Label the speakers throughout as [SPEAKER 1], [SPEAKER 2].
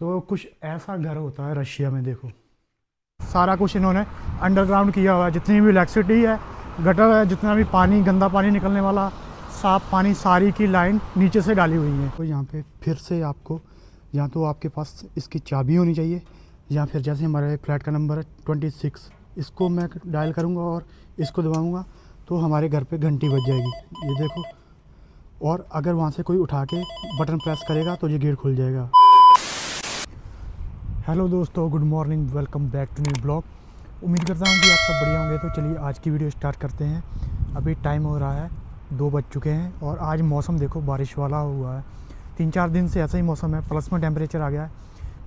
[SPEAKER 1] सो कुछ ऐसा घर होता है रशिया में। देखो सारा कुछ इन्होंने अंडरग्राउंड किया हुआ है। जितनी भी इलेक्ट्रिसिटी है, गटर है, जितना भी पानी, गंदा पानी निकलने वाला, साफ पानी, सारी की लाइन नीचे से डाली हुई है। तो यहाँ पे फिर से आपको या तो आपके पास इसकी चाबी होनी चाहिए, या फिर जैसे हमारे फ्लैट का नंबर है 26, इसको मैं डायल करूँगा और इसको दबाऊँगा तो हमारे घर पे घंटी बज जाएगी। ये देखो, और अगर वहाँ से कोई उठा के बटन प्रेस करेगा तो ये गेट खुल जाएगा। हेलो दोस्तों, good morning, welcome back to new blog. उम्मीद करता हूँ कि आप सब बढ़िया होंगे। तो चलिए आज की वीडियो स्टार्ट करते हैं। अभी टाइम हो रहा है 2 बज चुके हैं और आज मौसम देखो बारिश वाला हुआ है। 3-4 दिन से ऐसा ही मौसम है। प्लस में टेम्परेचर आ गया है।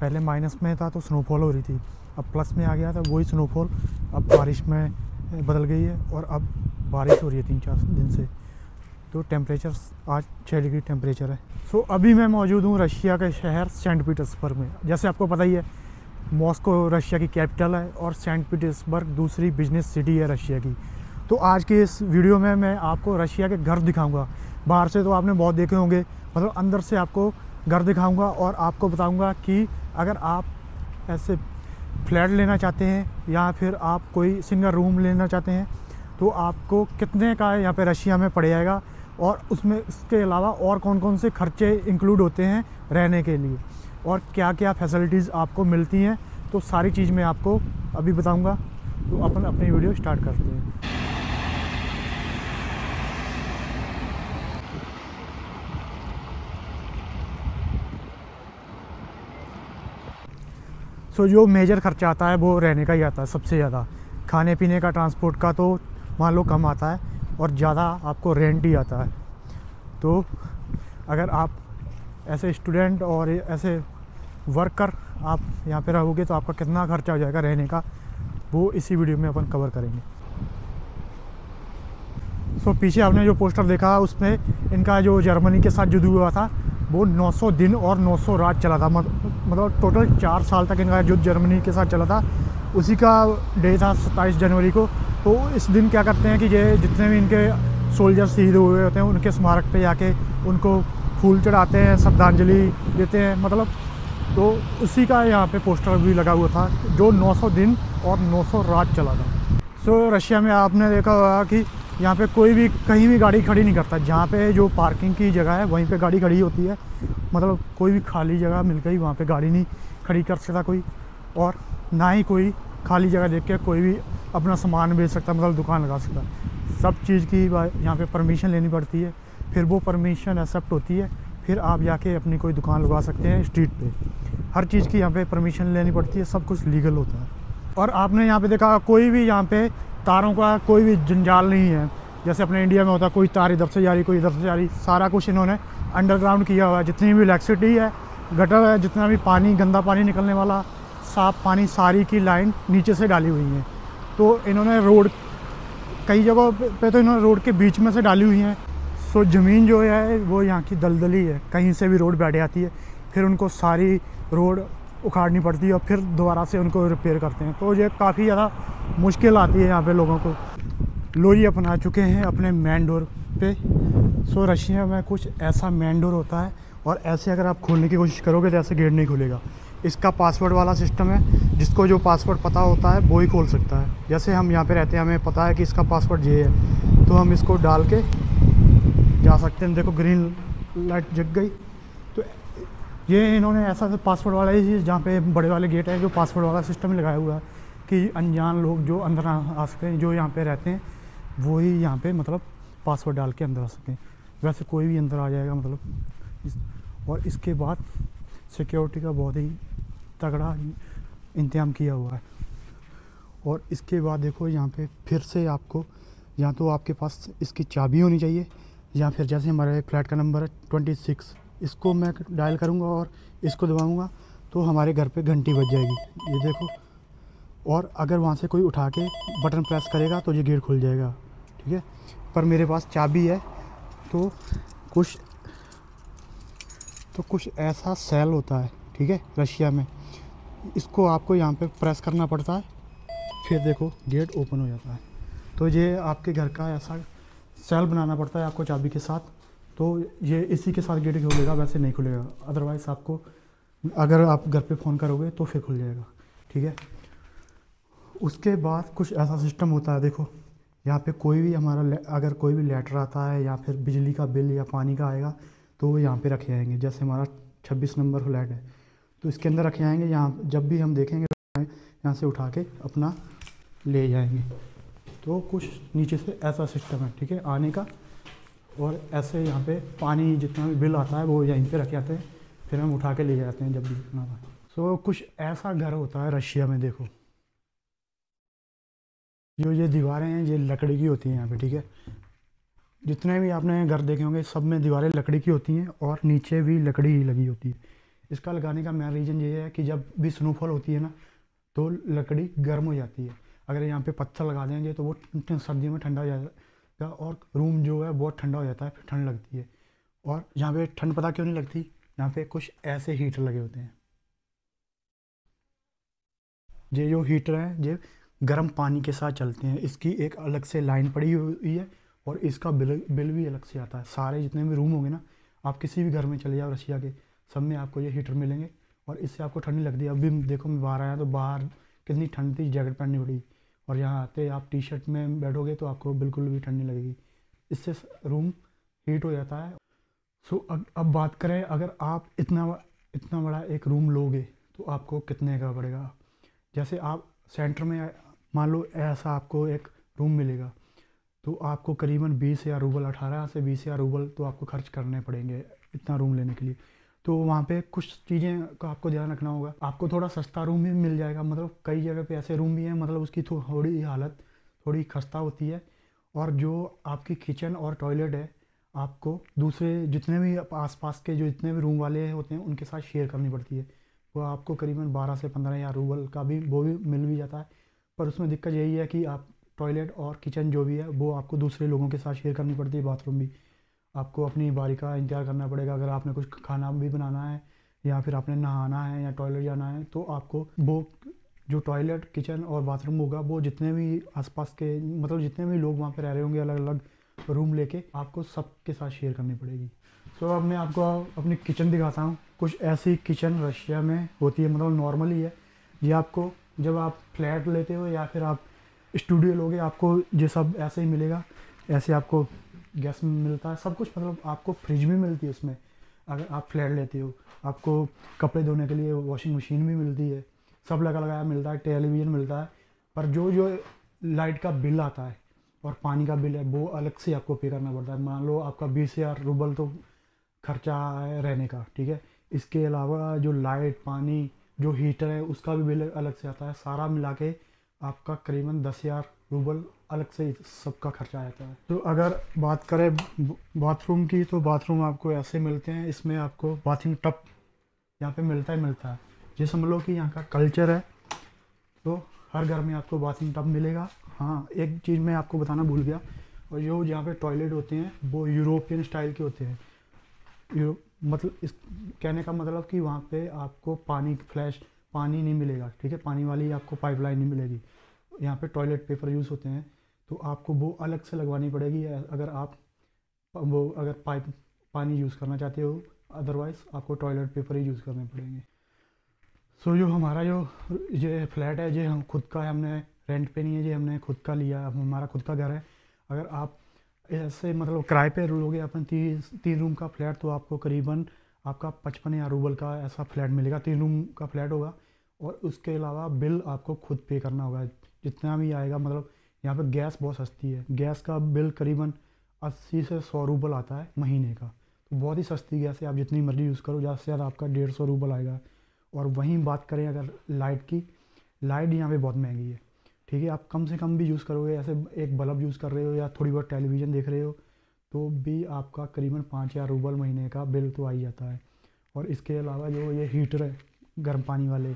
[SPEAKER 1] पहले माइनस में था तो स्नोफॉल हो रही थी, अब प्लस में आ गया था वही स्नोफॉल, अब बारिश में बदल गई है और अब बारिश हो रही है 3-4 दिन से। तो टेम्परेचर आज 6 डिग्री टेम्परेचर है। सो अभी मैं मौजूद हूँ रशिया के शहर सेंट पीटर्सबर्ग में। जैसे आपको पता ही है, मॉस्को रशिया की कैपिटल है और सेंट पीटर्सबर्ग दूसरी बिजनेस सिटी है रशिया की। तो आज के इस वीडियो में मैं आपको रशिया के घर दिखाऊंगा। बाहर से तो आपने बहुत देखे होंगे, मतलब अंदर से आपको घर दिखाऊंगा और आपको बताऊंगा कि अगर आप ऐसे फ्लैट लेना चाहते हैं या फिर आप कोई सिंगल रूम लेना चाहते हैं तो आपको कितने का यहाँ पे रशिया में पड़ जाएगा, और उसमें इसके अलावा और कौन कौन से खर्चे इंक्लूड होते हैं रहने के लिए, और क्या क्या फैसिलिटीज़ आपको मिलती हैं। तो सारी चीज़ मैं आपको अभी बताऊंगा। तो अपन अपनी वीडियो स्टार्ट करते हैं। सो जो मेजर खर्चा आता है वो रहने का ही आता है सबसे ज़्यादा। खाने पीने का, ट्रांसपोर्ट का तो मान लो कम आता है और ज़्यादा आपको रेंट ही आता है। तो अगर आप ऐसे स्टूडेंट और ऐसे वर्कर आप यहाँ पे रहोगे तो आपका कितना खर्चा हो जाएगा रहने का, वो इसी वीडियो में अपन कवर करेंगे। सो पीछे आपने जो पोस्टर देखा उसमें इनका जो जर्मनी के साथ युद्ध हुआ था वो 900 दिन और 900 रात चला था। मतलब टोटल 4 साल तक इनका युद्ध जर्मनी के साथ चला था। उसी का डे था 27 जनवरी को। तो इस दिन क्या करते हैं कि ये जितने भी इनके सोल्जर शहीद हुए होते हैं उनके स्मारक पे जाके उनको फूल चढ़ाते हैं, श्रद्धांजलि देते हैं। मतलब तो उसी का यहाँ पे पोस्टर भी लगा हुआ था जो 900 दिन और 900 रात चला था। सो रशिया में आपने देखा होगा कि यहाँ पे कोई भी कहीं भी गाड़ी खड़ी नहीं करता। जहाँ पे जो पार्किंग की जगह है वहीं पे गाड़ी खड़ी होती है। मतलब कोई भी खाली जगह मिल गई वहाँ पे गाड़ी नहीं खड़ी कर सकता कोई, और ना ही कोई खाली जगह देख के कोई भी अपना सामान बेच सकता, मतलब दुकान लगा सकता। सब चीज़ की यहाँ पे परमिशन लेनी पड़ती है, फिर वो परमिशन एक्सेप्ट होती है, फिर आप जाके अपनी कोई दुकान लगा सकते हैं स्ट्रीट पे। हर चीज़ की यहाँ पे परमिशन लेनी पड़ती है, सब कुछ लीगल होता है। और आपने यहाँ पे देखा कोई भी यहाँ पे तारों का कोई भी जंजाल नहीं है। जैसे अपने इंडिया में होता है कोई तार इधर से जा रही, कोई इधर से जा रही। सारा कुछ इन्होंने अंडरग्राउंड किया हुआ है। जितनी भी इलेक्ट्रिसिटी है, गटर है, जितना भी पानी, गंदा पानी निकलने वाला, साफ पानी, सारी की लाइन नीचे से डाली हुई है। तो इन्होंने रोड कई जगहों पे तो इन्होंने रोड के बीच में से डाली हुई हैं। सो ज़मीन जो है वो यहाँ की दलदली है, कहीं से भी रोड बैठ जाती है, फिर उनको सारी रोड उखाड़नी पड़ती है और फिर दोबारा से उनको रिपेयर करते हैं। तो ये काफ़ी ज़्यादा मुश्किल आती है यहाँ पे लोगों को। लोग ये अपना चुके हैं अपने मेन डोर पे। सो रशिया में कुछ ऐसा मेन डोर होता है और ऐसे अगर आप खोलने की कोशिश करोगे तो ऐसे गेट नहीं खुलेगा। इसका पासवर्ड वाला सिस्टम है, जिसको जो पासवर्ड पता होता है वो ही खोल सकता है। जैसे हम यहाँ पे रहते हैं, हमें पता है कि इसका पासवर्ड ये है, तो हम इसको डाल के जा सकते हैं। देखो ग्रीन लाइट जग गई। तो ये इन्होंने ऐसा पासवर्ड वाला ही, जहाँ पे बड़े वाले गेट है, जो पासवर्ड वाला सिस्टम लगाया हुआ है कि अनजान लोग जो अंदर आ सकें, जो यहाँ पे रहते हैं वो ही यहाँ पे मतलब पासवर्ड डाल के अंदर आ सकें। वैसे कोई भी अंदर आ जाएगा मतलब। और इसके बाद सिक्योरिटी का बहुत ही तगड़ा इंतजाम किया हुआ है। और इसके बाद देखो यहाँ पे फिर से आपको या तो आपके पास इसकी चाबी होनी चाहिए, या फिर जैसे हमारे फ्लैट का नंबर है 26, इसको मैं डायल करूँगा और इसको दबाऊँगा तो हमारे घर पे घंटी बज जाएगी। ये देखो, और अगर वहाँ से कोई उठा के बटन प्रेस करेगा तो ये गेट खुल जाएगा। ठीक है, पर मेरे पास चाबी है। तो कुछ ऐसा सेल होता है, ठीक है, रशिया में। इसको आपको यहाँ पे प्रेस करना पड़ता है, फिर देखो गेट ओपन हो जाता है। तो ये आपके घर का ऐसा सेल बनाना पड़ता है आपको चाबी के साथ। तो ये इसी के साथ गेट खुलेगा, वैसे नहीं खुलेगा। अदरवाइज़ आपको अगर आप घर पे फ़ोन करोगे तो फिर खुल जाएगा, ठीक है। उसके बाद कुछ ऐसा सिस्टम होता है, देखो यहाँ पे कोई भी हमारा अगर कोई भी लेटर आता है या फिर बिजली का बिल या पानी का आएगा तो वो यहाँ पे रखे जाएंगे। जैसे हमारा 26 नंबर फ्लैट है तो इसके अंदर रखे जाएंगे। यहाँ जब भी हम देखेंगे यहाँ से उठा के अपना ले जाएंगे। तो कुछ नीचे से ऐसा सिस्टम है, ठीक है, आने का। और ऐसे यहाँ पे पानी जितना भी बिल आता है वो यहीं पे रखे जाते हैं, फिर हम उठा के ले जाते हैं जब भी जितना आता है। सो कुछ ऐसा घर होता है रशिया में। देखो जो ये दीवारें हैं ये लकड़ी की होती हैं यहाँ पे, ठीक है। जितने भी आपने घर देखे होंगे सब में दीवारें लकड़ी की होती हैं और नीचे भी लकड़ी ही लगी होती है। इसका लगाने का मेन रीज़न ये है कि जब भी स्नोफॉल होती है ना तो लकड़ी गर्म हो जाती है। अगर यहाँ पे पत्थर लगा देंगे तो वो सर्दियों में ठंडा हो जाएगा और रूम जो है बहुत ठंडा हो जाता है, फिर ठंड लगती है। और यहाँ पे ठंड पता क्यों नहीं लगती, यहाँ पे कुछ ऐसे हीटर लगे होते हैं। ये जो हीटर हैं ये गर्म पानी के साथ चलते हैं। इसकी एक अलग से लाइन पड़ी हुई है और इसका बिल भी अलग से आता है। सारे जितने भी रूम होंगे ना, आप किसी भी घर में चले जाओ रशिया के, सब में आपको ये हीटर मिलेंगे और इससे आपको ठंड नहीं लगती है। अभी देखो मैं बाहर आया तो बाहर कितनी ठंड थी, जैकेट पहननी पड़ी, और यहाँ आते आप टी शर्ट में बैठोगे तो आपको बिल्कुल भी ठंड नहीं लगेगी। इससे रूम हीट हो जाता है। सो अब बात करें, अगर आप इतना बड़ा एक रूम लोगे तो आपको कितने का पड़ेगा। जैसे आप सेंटर में मान लो ऐसा आपको एक रूम मिलेगा तो आपको करीबन 20,000 रूबल, 18 से 20,000 रूबल तो आपको खर्च करने पड़ेंगे इतना रूम लेने के लिए। तो वहाँ पे कुछ चीज़ें का आपको ध्यान रखना होगा। आपको थोड़ा सस्ता रूम भी मिल जाएगा, मतलब कई जगह पे ऐसे रूम भी हैं मतलब उसकी थोड़ी हालत थोड़ी खस्ता होती है। और जो आपकी किचन और टॉयलेट है आपको दूसरे जितने भी आसपास के जो जितने भी रूम वाले होते हैं उनके साथ शेयर करनी पड़ती है। वो आपको करीबन 12 से 15,000 रूबल का भी वो भी मिल भी जाता है। पर उसमें दिक्कत यही है कि आप टॉयलेट और किचन जो भी है वो आपको दूसरे लोगों के साथ शेयर करनी पड़ती है। बाथरूम भी आपको अपनी बारी का इंतज़ार करना पड़ेगा। अगर आपने कुछ खाना भी बनाना है या फिर आपने नहाना है या टॉयलेट जाना है तो आपको वो जो टॉयलेट किचन और बाथरूम होगा वो जितने भी आसपास के मतलब जितने भी लोग वहाँ पे रह रहे होंगे अलग अलग रूम लेके आपको सबके साथ शेयर करनी पड़ेगी। सो अब मैं आपको अपनी किचन दिखाता हूँ। कुछ ऐसी किचन रशिया में होती है, मतलब नॉर्मली है। ये आपको जब आप फ्लैट लेते हो या फिर आप स्टूडियो लोगे आपको ये सब ऐसे ही मिलेगा। ऐसे आपको गैस मिलता है सब कुछ, मतलब आपको फ्रिज भी मिलती है उसमें। अगर आप फ्लैट लेते हो आपको कपड़े धोने के लिए वॉशिंग मशीन भी मिलती है, सब लगा लगाया मिलता है, टेलीविज़न मिलता है। पर जो जो लाइट का बिल आता है और पानी का बिल है वो अलग से आपको पे करना पड़ता है। मान लो आपका 20,000 रूबल तो खर्चा है रहने का, ठीक है। इसके अलावा जो लाइट पानी जो हीटर है उसका भी बिल अलग से आता है। सारा मिला के आपका करीबन 10,000 रूबल अलग से सबका खर्चा आता है। तो अगर बात करें बाथरूम की तो बाथरूम आपको ऐसे मिलते हैं। इसमें आपको बाथिंग टब यहाँ पे मिलता है। ये समझ लो कि यहाँ का कल्चर है तो हर घर में आपको बाथिंग टब मिलेगा। हाँ एक चीज़ मैं आपको बताना भूल गया, और जो यहाँ पे टॉयलेट होते हैं वो यूरोपियन स्टाइल के होते हैं। मतलब इस कहने का मतलब कि वहाँ पे आपको पानी नहीं मिलेगा, ठीक है। पानी वाली आपको पाइपलाइन नहीं मिलेगी। यहाँ पे टॉयलेट पेपर यूज़ होते हैं तो आपको वो अलग से लगवानी पड़ेगी अगर आप वो अगर पानी यूज़ करना चाहते हो। अदरवाइज़ आपको टॉयलेट पेपर ही यूज़ करने पड़ेंगे। सो जो हमारा जो ये फ्लैट है ये हम खुद का है, हमने रेंट पे नहीं है, ये हमने खुद का लिया, हमारा खुद का घर है। अगर आप ऐसे मतलब किराए पे लोगे अपन 3 रूम का फ्लैट तो आपको करीबन आपका 55,000 रूबल का ऐसा फ्लैट मिलेगा। 3 रूम का फ्लैट होगा और उसके अलावा बिल आपको खुद पे करना होगा जितना भी आएगा। मतलब यहाँ पे गैस बहुत सस्ती है, गैस का बिल करीबन 80 से 100 रूबल आता है महीने का। तो बहुत ही सस्ती गैस है, आप जितनी मर्ज़ी यूज़ करो, ज़्यादा से ज़्यादा आपका 150 रूबल आएगा। और वहीं बात करें अगर लाइट की, लाइट यहाँ पे बहुत महंगी है, ठीक है। आप कम से कम भी यूज़ करोगे, ऐसे एक बल्ब यूज़ कर रहे हो या थोड़ी बहुत टेलीविज़न देख रहे हो तो भी आपका करीबन 5,000 रूबल महीने का बिल तो आ ही जाता है। और इसके अलावा जो ये हीटर है गर्म पानी वाले,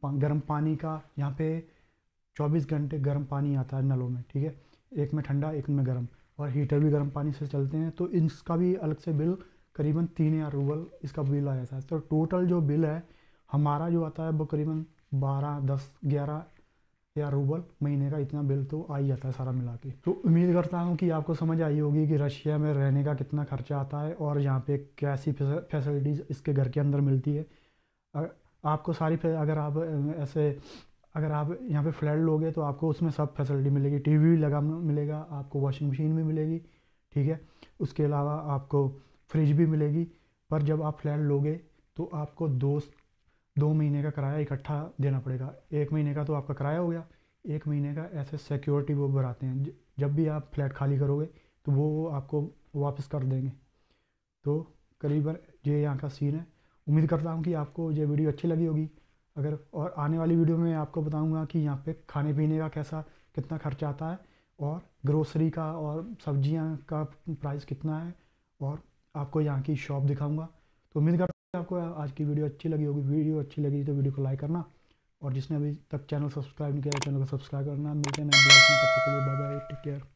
[SPEAKER 1] गर्म पानी का यहाँ पे 24 घंटे गर्म पानी आता है नलों में, ठीक है। एक में ठंडा एक में गर्म, और हीटर भी गर्म पानी से चलते हैं तो इसका भी अलग से बिल करीबन 3,000 रूबल इसका बिल आ जाता है। तो टोटल जो बिल है हमारा जो आता है वो करीबन 12, 10, 11,000 रूबल महीने का, इतना बिल तो आ ही जाता है सारा मिला के। तो उम्मीद करता हूँ कि आपको समझ आई होगी कि रशिया में रहने का कितना खर्चा आता है और यहाँ पे कैसी फैसिलिटीज़ इसके घर के अंदर मिलती है। आपको सारी अगर आप ऐसे अगर आप यहाँ पे फ्लैट लोगे तो आपको उसमें सब फैसिलिटी मिलेगी, टीवी भी लगा मिलेगा आपको, वॉशिंग मशीन भी मिलेगी, ठीक है। उसके अलावा आपको फ्रिज भी मिलेगी। पर जब आप फ्लैट लोगे तो आपको 2 महीने का किराया इकट्ठा देना पड़ेगा। 1 महीने का तो आपका किराया हो गया, 1 महीने का ऐसे सिक्योरिटी वो भराते हैं। जब भी आप फ्लैट खाली करोगे तो वो आपको वापस कर देंगे। तो करीबन ये यहाँ का सीन है। उम्मीद करता हूँ कि आपको ये वीडियो अच्छी लगी होगी। अगर और आने वाली वीडियो में आपको बताऊँगा कि यहाँ पे खाने पीने का कैसा कितना खर्चा आता है, और ग्रोसरी का और सब्जियाँ का प्राइस कितना है, और आपको यहाँ की शॉप दिखाऊंगा। तो उम्मीद करता हूँ आपको आज की वीडियो अच्छी लगी होगी। वीडियो अच्छी लगी तो वीडियो को लाइक करना, और जिसने अभी तक चैनल सब्सक्राइब नहीं किया चैनल को सब्सक्राइब करना। मिलते हैं नए ब्लॉग में, तब तक के लिए बाय बाय, टेक केयर।